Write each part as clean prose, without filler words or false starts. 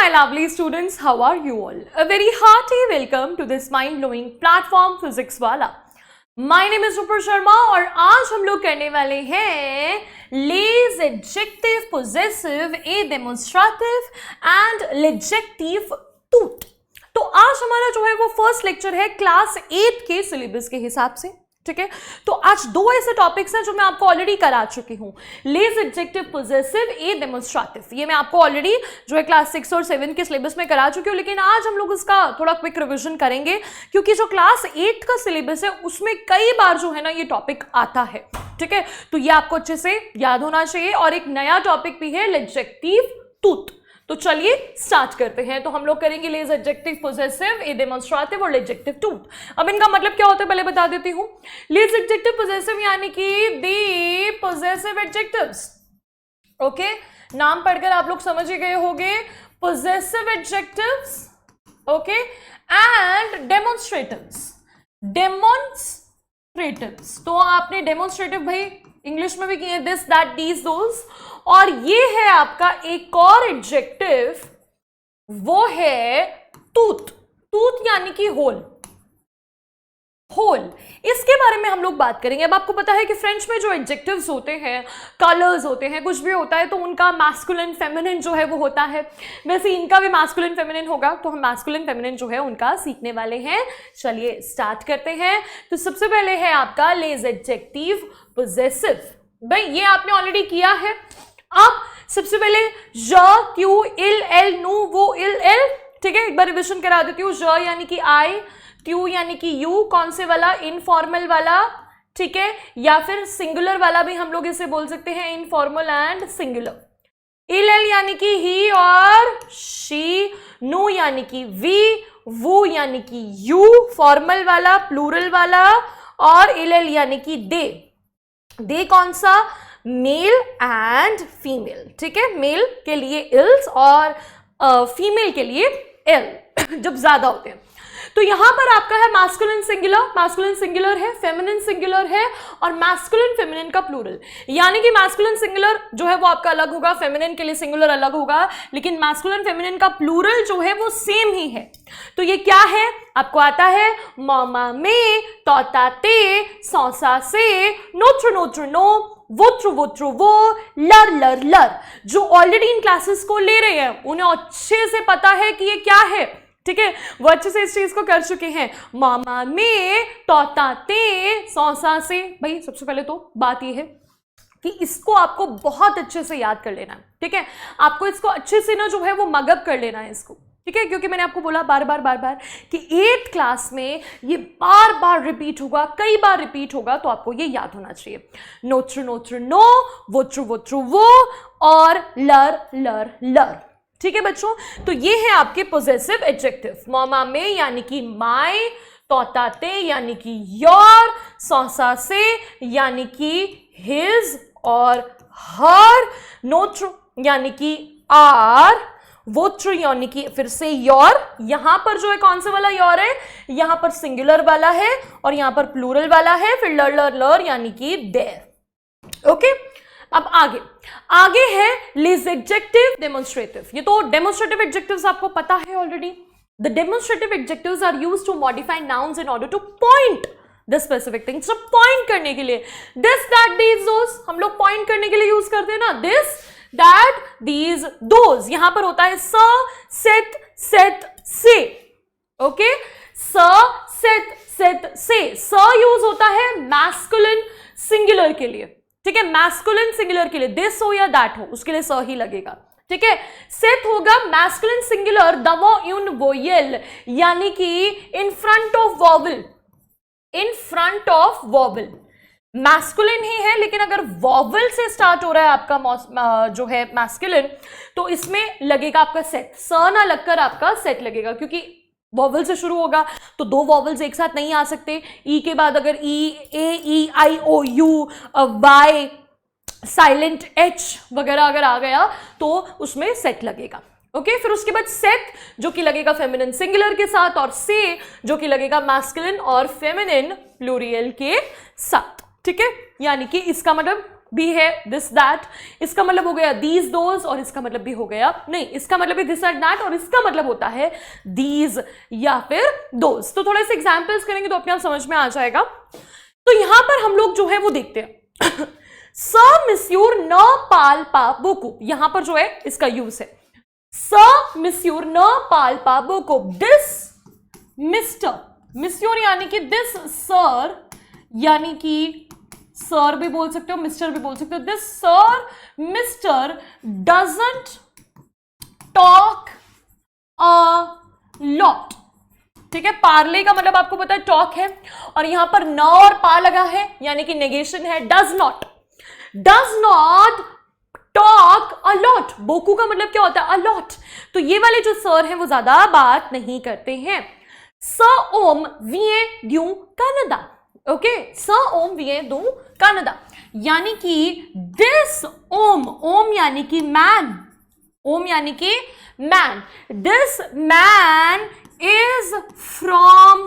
my lovely students, how are you all? A very hearty welcome to this mind-blowing platform Physics वाला. My name is Rupur Sharma और आज हम लोग करने वाले हैं les adjective possessive a demonstrative and l'adjective tout. तो आज हमारा जो है वो फर्स्ट लेक्चर है क्लास 8 के सिलेबस के हिसाब से, ठीक है. तो आज दो ऐसे टॉपिक्स हैं जो मैं आपको ऑलरेडी करा चुकी हूँ, लेज एडजेक्टिव पोजेसिव ए डेमोन्स्ट्रेटिव. ये मैं आपको ऑलरेडी जो है क्लास 6 और 7 के सिलेबस में करा चुकी हूँ, लेकिन आज हम लोग इसका थोड़ा क्विक रिवीजन करेंगे क्योंकि जो क्लास 8 का सिलेबस है उसमें कई बार जो है ना ये टॉपिक आता है, ठीक है. तो ये आपको अच्छे से याद होना चाहिए. और एक नया टॉपिक भी है एडजेक्टिव टूथ. तो चलिए स्टार्ट करते हैं. तो हम लोग करेंगे लेज एडजेक्टिव पोजेसिव ए डेमोन्स्ट्रेटिव और एडजेक्टिव टूथ. अब इनका मतलब क्या होता है पहले बता देती हूं. लेज एडजेक्टिव पोजेसिव यानी कि दी पोजेसिव एडजेक्टिव्स. ओके, नाम पढ़कर आप लोग समझ ही गए होंगे. Possessive adjectives, okay, and demonstratives. Demonstratives तो आपने डेमोन्स्ट्रेटिव भाई इंग्लिश में भी किए, दिस दैट दीज दोज. और ये है आपका एक और एडजेक्टिव, वो है टूथ. टूथ यानी कि होल. होल, इसके बारे में हम लोग बात करेंगे. अब आपको पता है कि फ्रेंच में जो एडजेक्टिव्स होते हैं, कलर्स होते हैं, कुछ भी होता है तो उनका मैस्कुलिन फेमिनिन जो है वो होता है. वैसे इनका भी मैस्कुलिन फेमिनिन होगा, तो हम मैस्कुलिन फेमिनिन जो है उनका सीखने वाले हैं. चलिए स्टार्ट करते हैं. तो सबसे पहले है आपका लेज एडजेक्टिव पोजेसिव. भाई ये आपने ऑलरेडी किया है. अब सबसे पहले ज, क्यू, इल, एल, नु, वो, इल, एल, ठीक है. एक बार रिविजन करा देती हूँ. ज यानी कि आई, क्यू यानी कि यू, कौन से वाला, इनफॉर्मल वाला, ठीक है, या फिर सिंगुलर वाला भी हम लोग इसे बोल सकते हैं, इनफॉर्मल एंड सिंगुलर. इल, एल यानी कि ही और शी, नु यानी कि वी, वो यानी कि यू, फॉर्मल वाला, प्लूरल वाला, और इल, एल यानी कि दे. दे कौन सा, मेल एंड फीमेल, ठीक है. मेल के लिए इल्स और फीमेल के लिए एल जब ज्यादा होते हैं. तो यहां पर आपका है मैस्कुलिन सिंगुलर. मैस्कुलिन सिंगुलर है, फेमिनिन सिंगुलर है, और मैस्कुलिन फेमिनिन का प्लूरल. यानी कि मैस्कुलिन सिंगुलर जो है वो आपका अलग होगा, फेमिनिन के लिए सिंगुलर अलग होगा, लेकिन मैस्कुलिन फेमिनिन का प्लूरल जो है वो सेम ही है. तो ये क्या है आपको आता है, मामा में, तोता ते, सौसा से, नोत्र नोत्र नो, वोत्र वोत्र वो, लर लर लर. जो ऑलरेडी इन क्लासेस को ले रहे हैं उन्हें अच्छे से पता है कि ये क्या है, ठीक है. वो अच्छे से इस चीज को कर चुके हैं. मामा में, तोता ते, सौसा से. भाई सबसे पहले तो बात ये है कि इसको आपको बहुत अच्छे से याद कर लेना है, ठीक है. आपको इसको अच्छे से ना जो है वो मगअप कर लेना है इसको, ठीक है. क्योंकि मैंने आपको बोला बार बार कि 8th क्लास में ये बार बार रिपीट होगा, कई बार रिपीट होगा, तो आपको ये याद होना चाहिए. नोत्र नोत्र नो, वोत्र वोत्र वो, और लर लर लर, ठीक है बच्चों. तो ये है आपके पोजेसिव एडजेक्टिव. मामा में यानी कि माय, तोता ते यानी कि योर, सौसा से यानी कि हिज और हर, नोत्र यानी कि आर, वोत्र यानी कि फिर से योर. यहां पर जो है कौन सा वाला योर है, यहां पर सिंगुलर वाला है और यहां पर प्लूरल वाला है. फिर लर लर लर यानी कि देयर. ओके, अब आगे है लेज एडजेक्टिव डेमोन्स्ट्रेटिव. ये तो डेमोन्स्ट्रेटिव एडजेक्टिव्स आपको पता है already. The demonstrative adjectives are used to modify nouns in order to point the specific things. तो पॉइंट करने के लिए दिस दैट दीज दोस हम लोग पॉइंट करने के लिए यूज करते हैं ना. दिस दैट दीज दोज यहां पर होता है स, सेट, सेट, से. ओके, स, सेट, सेट, से. स यूज होता है मैस्कुलिन सिंगुलर के लिए, ठीक है. मैस्कुलिन सिंगुलर के लिए दिस हो या दैट हो उसके लिए स ही लगेगा, ठीक है. सेट होगा मैस्कुलिन सिंगुलर दमो यून वोयल यानी कि in front of vowel. In front of vowel masculine ही है, लेकिन अगर वॉवल से स्टार्ट हो रहा है आपका जो है मैस्कुलिन, तो इसमें लगेगा आपका सेट. स ना लगकर आपका सेट लगेगा, क्योंकि वॉवल से शुरू होगा तो दो वॉवल्स एक साथ नहीं आ सकते. ई के बाद अगर ई, ए, ई, आई, ओ, यू, वाई, साइलेंट एच वगैरह अगर आ गया तो उसमें सेट लगेगा. ओके, फिर उसके बाद सेट जो कि लगेगा फेमिनिन सिंगुलर के साथ, और से जो कि लगेगा मैस्कुलिन और फेमिनिन प्लूरियल के साथ, ठीक है. यानी कि इसका मतलब भी है दिस दैट, इसका मतलब हो गया दीज दोज, और इसका मतलब भी हो गया, नहीं इसका मतलब भी दिस एंड दैट, और इसका मतलब होता है दीज या फिर दोज। तो थोड़े से एग्जाम्पल्स करेंगे तो अपने आप समझ में आ जाएगा। तो यहां पर हम लोग जो है वो देखते हैं स मिस्यूर न पाल पा बोकू, यहां पर जो है इसका यूज है स मिस्यूर न पाल पा बोकू, दिस मिस्टर, मिस्यूर यानी कि दिस सर, यानी कि सर भी बोल सकते हो, मिस्टर भी बोल सकते हो, this sir mister doesn't talk a lot. ठीक है, पार्ले का मतलब आपको पता है टॉक है, और यहां पर न और पा लगा है यानी कि नेगेशन है, does not talk a lot. बोकू का मतलब क्या होता है, अ लॉट। तो ये वाले जो सर हैं वो ज्यादा बात नहीं करते हैं। स ओम विए द्यू कनाडा, ओके, स ओम विए दू कनाडा, यानी कि दिस ओम, ओम यानी कि मैन, ओम यानी कि man, this man is from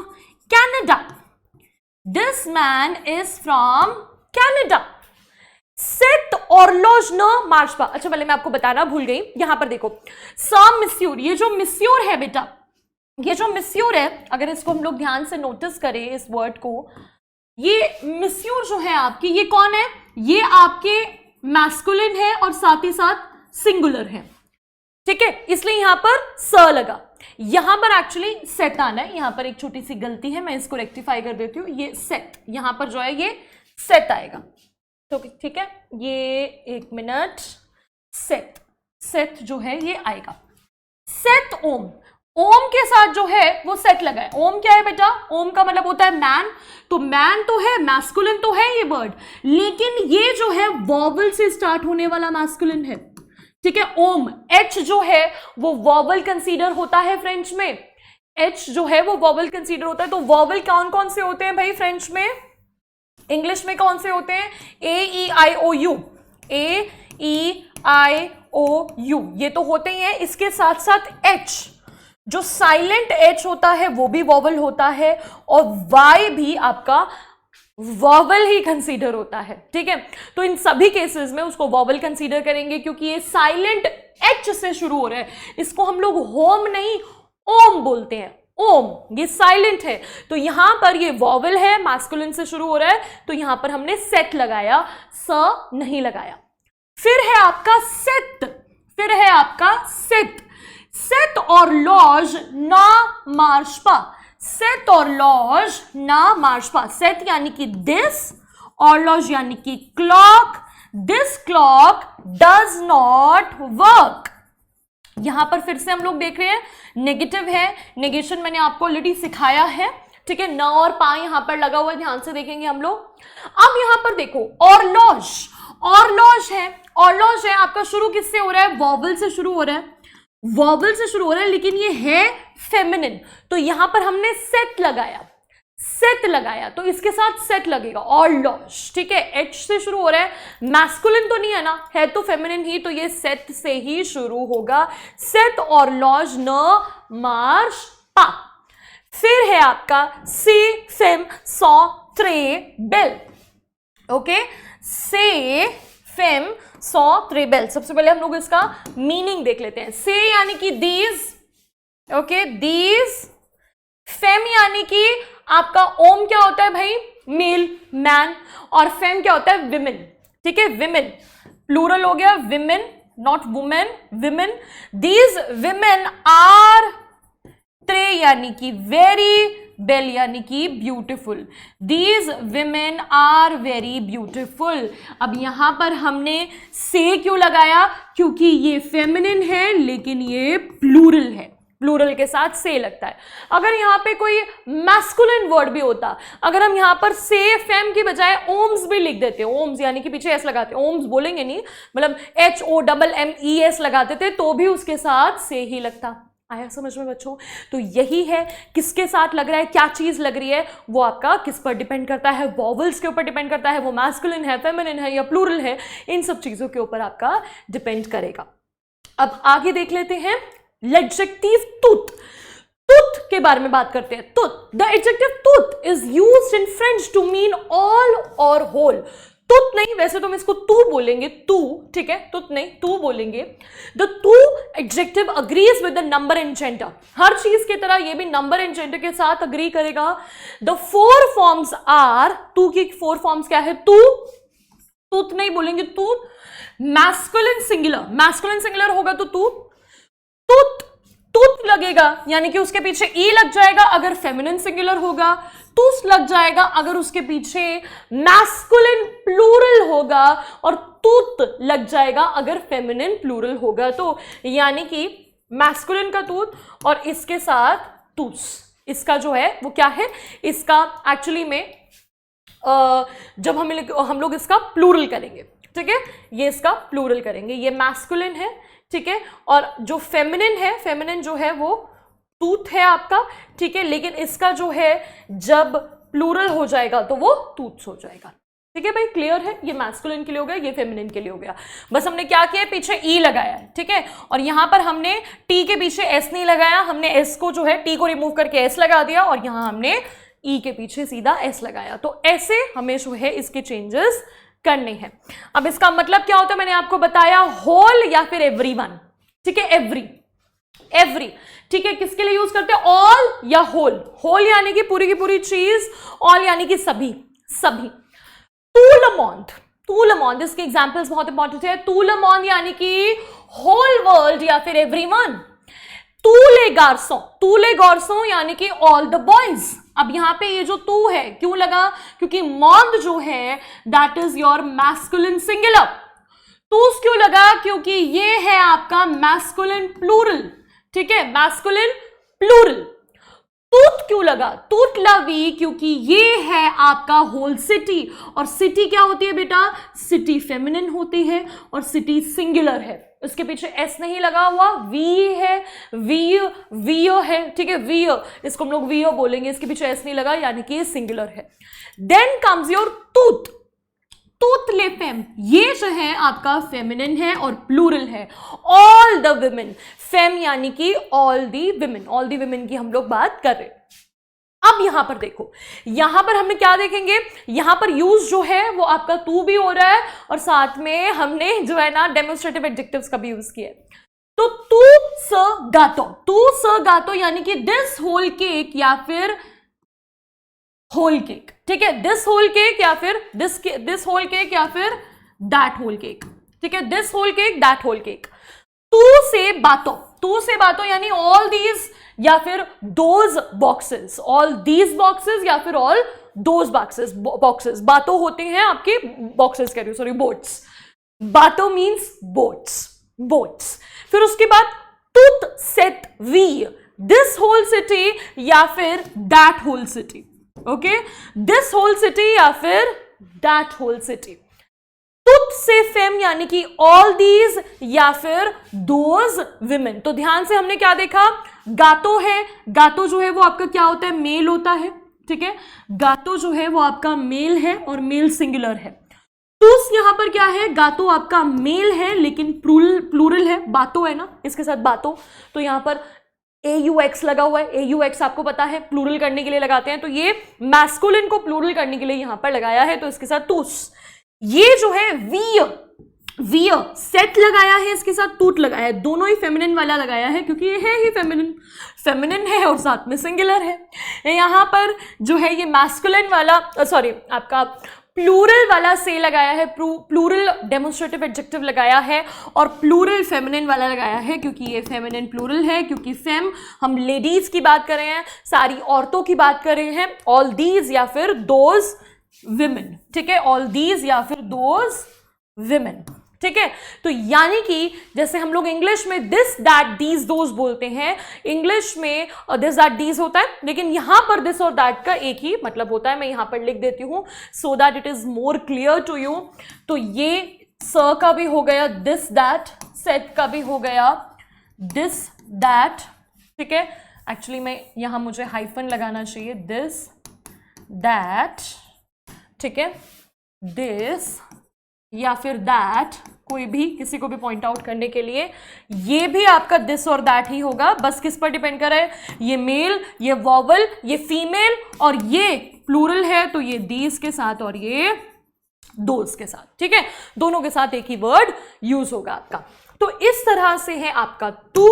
Canada, this man is from Canada. Set और लॉज न मार्चपा, अच्छा पहले मैं आपको बताना भूल गई, यहां पर देखो सम मिस्यूर, ये जो मिस्यूर है बेटा, ये जो मिस्यूर है, अगर इसको हम लोग ध्यान से नोटिस करें इस वर्ड को, ये मिस्यूर जो है आपकी, ये कौन है, ये आपके मैस्कुलिन है और साथ ही साथ सिंगुलर है। ठीक है, इसलिए यहां पर स लगा, यहां पर एक्चुअली सेट आना है, यहां पर एक छोटी सी गलती है, मैं इसको रेक्टिफाई कर देती हूं, ये सेट, यहां पर जो है ये सेट आएगा। तो ठीक है, ये एक मिनट, सेट, सेट जो है ये आएगा, सेट ओम, ओम के साथ जो है वो सेट लगा है। ओम क्या है बेटा, ओम का मतलब होता है मैन, तो मैन तो है, मैस्कुलिन तो है ये वर्ड, लेकिन ये जो है वॉवल से स्टार्ट होने वाला मैस्कुलिन है। ठीक है, ओम, एच जो है वो वॉवल कंसीडर होता है फ्रेंच में, एच जो है वो वॉवल कंसीडर होता है। तो वॉवल कौन कौन से होते हैं भाई फ्रेंच में, इंग्लिश में कौन से होते हैं, ए ई आई ओ you, A E I O you, ये तो होते ही हैं। इसके साथ साथ एच, जो साइलेंट एच होता है वो भी वॉवल होता है, और वाई भी आपका वॉवल ही कंसीडर होता है। ठीक है, तो इन सभी केसेस में उसको वॉवल कंसीडर करेंगे, क्योंकि ये साइलेंट एच से शुरू हो रहा है, इसको हम लोग होम नहीं ओम बोलते हैं, ओम, ये साइलेंट है, तो यहां पर ये वॉवल है, मैस्कुलिन से शुरू हो रहा है, तो यहां पर हमने सेट लगाया, स नहीं लगाया। फिर है आपका सेट, फिर है आपका सेट, सेट और लॉज ना मार्शपा, सेट और लॉज ना मार्शपा, सेट यानी कि दिस और लॉज यानी कि clock, this clock does not work. यहां पर फिर से हम लोग देख रहे हैं नेगेटिव है, नेगेशन मैंने आपको ऑलरेडी सिखाया है। ठीक है, न और पा यहां पर लगा हुआ है, ध्यान से देखेंगे हम लोग। अब यहां पर देखो और लॉज, और लॉज है, और लॉज है आपका शुरू किससे हो रहा है, वॉवल से शुरू हो रहा है, वॉवल से शुरू हो रहा है, लेकिन ये है फेमिनिन, तो यहां पर हमने सेट लगाया, सेट लगाया, तो इसके साथ सेट लगेगा, और लॉज। ठीक है, एच से शुरू हो रहा है, मैस्कुलिन तो नहीं है ना, है तो फेमिनिन ही, तो ये सेट से ही शुरू होगा, सेट और लॉज न मार्श पा। फिर है आपका सी फेम सॉ त्रे बेल, ओके, से फेम सॉ त्रे बेल। सबसे पहले हम लोग इसका मीनिंग देख लेते हैं। से यानी कि दीज, ओके, दीज, फेम यानी कि आपका ओम क्या होता है भाई, मेल, मैन, और फेम क्या होता है, विमेन। ठीक है, विमेन, प्लूरल हो गया, women, not women, women. These women are त्रे यानी कि वेरी, बेल यानी कि beautiful, these women are very beautiful. अब यहां पर हमने से क्यों लगाया, क्योंकि ये फेमिनिन है लेकिन ये प्लूरल है, प्लूरल के साथ से लगता है। अगर यहाँ पे कोई मैस्कुलिन वर्ड भी होता, अगर हम यहाँ पर से फेम की बजाय ओम्स भी लिख देते, ओम्स यानी कि पीछे एस लगाते, ओम्स बोलेंगे नहीं, मतलब HOMMES लगाते थे, तो भी उसके साथ से ही लगता। आया समझ में बच्चों? तो यही है, किसके साथ लग रहा है, क्या चीज लग रही है, वो आपका किस पर डिपेंड करता है, वॉवल्स के ऊपर डिपेंड करता है, वो मैस्कुलिन है, फेमिनिन है या प्लूरल है, इन सब चीजों के ऊपर आपका डिपेंड करेगा। अब आगे देख लेते हैं एडजेक्टिव टूथ, टूथ के बारे में बात करते हैं। टूथ, द एडजेक्टिव टूथ is used in French to mean all और होल। तुत नहीं, वैसे तो हम इसको तू बोलेंगे, तू, ठीक है, तुत नहीं, तू बोलेंगे। द तू adjective agrees with the number and gender, हर चीज की तरह ये भी नंबर एंड जेंडर के साथ अग्री करेगा। द फोर फॉर्म्स आर, तू की फोर फॉर्म्स क्या है, तू, तुत नहीं बोलेंगे, तू, मैस्कुलिन सिंगुलर, मैस्कुलिन सिंगुलर होगा तो तू, तुत, तुत लगेगा यानी कि उसके पीछे ई लग जाएगा अगर फेमिनिन सिंगुलर होगा, तुस लग जाएगा अगर उसके पीछे मैस्कुलिन प्लूरल होगा, और तुत लग जाएगा अगर फेमिनिन प्लूरल होगा। तो यानी कि मैस्कुलिन का तुत और इसके साथ तुस, इसका जो है वो क्या है, इसका एक्चुअली में जब हम लोग इसका प्लूरल करेंगे, ठीक है, ये इसका प्लूरल करेंगे, ये मैस्कुलिन है, ठीक है, और जो फेमिनिन है, फेमिनिन जो है वो तूत है आपका, ठीक है, लेकिन इसका जो है जब प्लूरल हो जाएगा तो वो तूत्स हो जाएगा। ठीक है भाई, क्लियर है, ये मैस्कुलिन के लिए हो गया, ये फेमिनिन के लिए हो गया। बस हमने क्या किया, पीछे ई लगाया है, ठीक है, और यहां पर हमने टी के पीछे एस नहीं लगाया, हमने एस को जो है टी को रिमूव करके एस लगा दिया, और यहां हमने ई के पीछे सीधा एस लगाया। तो ऐसे हमें जो है इसके चेंजेस करने हैं। अब इसका मतलब क्या होता है, मैंने आपको बताया, होल या फिर एवरीवन, ठीक है, एवरी, एवरी, ठीक है, किसके लिए यूज करते हैं, ऑल या होल, होल यानी कि पूरी की पूरी चीज, ऑल यानी कि सभी, सभी। तूलमोंद, तूलमोंद, इसके एग्जांपल्स बहुत इंपॉर्टेंट है। तूलमोंद यानी कि होल वर्ल्ड या फिर एवरीवन। तूले गार्सों, तूले गार्सों यानी कि ऑल द बॉयज। अब यहां पे ये जो तू है क्यों लगा, क्योंकि मौंद जो है that is your masculine singular. तूस क्यों लगा, क्योंकि ये है आपका मैस्कुलिन प्लूरल, ठीक है, मैस्कुलिन प्लूरल। तूत क्यों लगा, तूत लवी, क्योंकि ये है आपका होल सिटी, और सिटी क्या होती है बेटा, सिटी फेमिनिन होती है और सिटी सिंगुलर है। इसके पीछे एस नहीं लगा हुआ, वी है, वी, वीओ है, ठीक है, वीओ, इसको हम लोग वीओ बोलेंगे, इसके पीछे एस नहीं लगा यानी कि ये सिंगुलर है। देन कम्स योर तूत, तूत ले फेम, ये जो है आपका फेमिनिन है और प्लूरल है। ऑल द विमेन, फेम यानी कि all the women, all the women की हम लोग बात कर रहे हैं। अब यहां पर देखो, यहां पर हमने क्या देखेंगे, यहां पर यूज जो है वो आपका तू भी हो रहा है, और साथ में हमने जो है ना डेमोन्स्ट्रेटिव एडजेक्टिव्स का भी यूज किया है। तो तू स गातो, तू स गातो यानी कि दिस होल केक या फिर होल केक, ठीक है, दिस होल केक या फिर दिस होल केक या फिर दैट होल केक, ठीक है, this whole cake that whole cake. तू से बातों, तू से बातों यानी ऑल दीज या फिर those boxes, all these boxes या फिर ऑल दोज बॉक्सेस, बॉक्सेस, बातों होते हैं आपके बॉक्सेस, कह रही हूं, सॉरी, बोट्स, बातों मीन्स बोट्स, बोट्स। फिर उसके बाद तुत सेट वी, दिस होल सिटी या फिर that whole city, okay, this whole city या फिर दैट होल सिटी। तुत से फेम यानी कि ऑल दीज या फिर दोज विमेन। तो ध्यान से हमने क्या देखा, गातो है, गातो जो है वो आपका क्या होता है, मेल होता है, ठीक है, गातो जो है वो आपका मेल है और मेल सिंगुलर है। तुस यहां पर क्या है, गातो आपका मेल है लेकिन प्लूरल है, बातों है ना, इसके साथ बातों, तो यहां पर AUX लगा हुआ है, AUX आपको पता है प्लूरल करने के लिए लगाते हैं, तो ये मैस्कुलिन को प्लूरल करने के लिए यहां पर लगाया है, तो इसके साथ तुस। ये जो है वीय, वीय सेट लगाया है, इसके साथ तूट लगाया है, दोनों ही फेमिनिन वाला लगाया है क्योंकि ये है ही फेमिनिन, फेमिनिन है और साथ में सिंगुलर है। यहां पर जो है ये मैस्कुलिन वाला, सॉरी आपका प्लूरल वाला से लगाया है, प्लूरल डेमोन्स्ट्रेटिव एडजेक्टिव लगाया है, और प्लूरल फेमिनिन वाला लगाया है क्योंकि ये फेमिनिन प्लूरल है, क्योंकि फेम हम लेडीज की बात कर रहे हैं, सारी औरतों की बात कर रहे हैं, ऑल दीज या फिर दोज विमेन, ठीक है, ऑल दीज या फिर दोज विमेन, ठीक है। तो यानी कि जैसे हम लोग इंग्लिश में दिस दैट दीज दोज बोलते हैं, इंग्लिश में दिस दैट दीज होता है, लेकिन यहां पर दिस और दैट का एक ही मतलब होता है। मैं यहां पर लिख देती हूं so that it is more clear to you. तो ये स का भी हो गया दिस दैट, सेट का भी हो गया दिस दैट, ठीक है, एक्चुअली मैं यहां मुझे हाइफन लगाना चाहिए, दिस दैट, ठीक है, दिस या फिर दैट, कोई भी किसी को भी पॉइंट आउट करने के लिए, ये भी आपका दिस और दैट ही होगा, बस किस पर डिपेंड कर रहा है, ये मेल, ये वॉवल, ये फीमेल, और ये प्लूरल है तो ये दीज के साथ और ये दोज के साथ, ठीक है, दोनों के साथ एक ही वर्ड यूज होगा आपका। तो इस तरह से है आपका टू,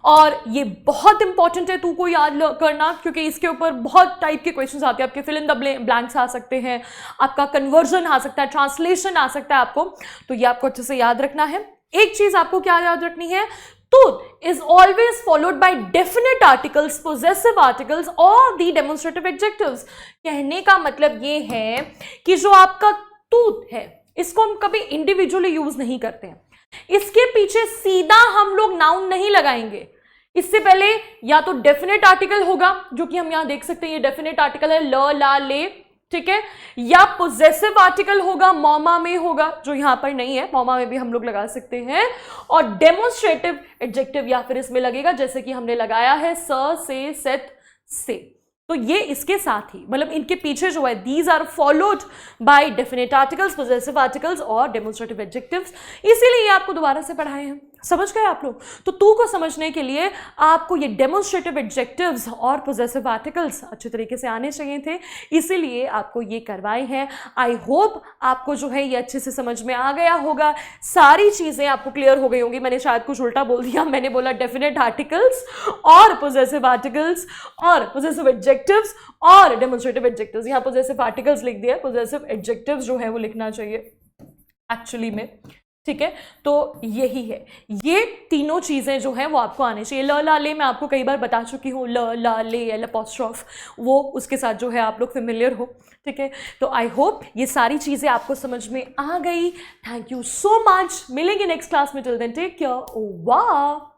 और ये बहुत इंपॉर्टेंट है टू को याद करना, क्योंकि इसके ऊपर बहुत टाइप के क्वेश्चंस आते हैं आपके, फिल इन द ब्लैंक्स आ सकते हैं, आपका कन्वर्जन आ सकता है, ट्रांसलेशन आ सकता है आपको, तो ये आपको अच्छे से याद रखना है। एक चीज आपको क्या याद रखनी है, tooth is always followed by definite articles, possessive articles और the demonstrative adjectives। कहने का मतलब ये है कि जो आपका tooth है इसको हम कभी इंडिविजुअली यूज नहीं करते हैं, इसके पीछे सीधा हम लोग नाउन नहीं लगाएंगे, इससे पहले या तो डेफिनेट आर्टिकल होगा, जो कि हम यहां देख सकते हैं, ये डेफिनेट आर्टिकल है, ल ला ले, ठीक है, या पोजेसिव आर्टिकल होगा, मॉमा में होगा, जो यहां पर नहीं है, मॉमा में भी हम लोग लगा सकते हैं, और डेमोन्स्ट्रेटिव एडजेक्टिव या फिर इसमें लगेगा, जैसे कि हमने लगाया है स से, सेट से, तो ये इसके साथ ही, मतलब इनके पीछे जो है, these are followed by definite articles, possessive articles और डेमोन्स्ट्रेटिव एडजेक्टिव्स, इसीलिए ये आपको दोबारा से पढ़ाए हैं। समझ गए आप लोग? तो टू को समझने के लिए आपको ये डेमोन्स्ट्रेटिव एडजेक्टिव्स और पोजेसिव आर्टिकल्स अच्छे तरीके से आने चाहिए थे, इसीलिए आपको ये करवाए हैं। आई होप आपको जो है ये अच्छे से समझ में आ गया होगा, सारी चीजें आपको क्लियर हो गई होंगी। मैंने शायद कुछ उल्टा बोल दिया, मैंने बोला डेफिनेट आर्टिकल्स और पोजेसिव आर्टिकल्स और पोजेसिव एडजेक्टिव्स और डेमोन्स्ट्रेटिव एडजेक्टिव्स, यहाँ पोजेसिव आर्टिकल्स लिख दिया, पोजेसिव एडजेक्टिव्स जो है वो लिखना चाहिए एक्चुअली में, ठीक है। तो यही है, ये तीनों चीजें जो हैं वो आपको आने चाहिए। ल ला ले मैं आपको कई बार बता चुकी हूँ, ल ला ले एल अपॉस्ट्रोफ, वो उसके साथ जो है आप लोग फेमिलियर हो, ठीक है। तो आई होप ये सारी चीजें आपको समझ में आ गई। थैंक यू सो मच, मिलेंगे नेक्स्ट क्लास में, टिल देन टेक केयर, ओह वाह।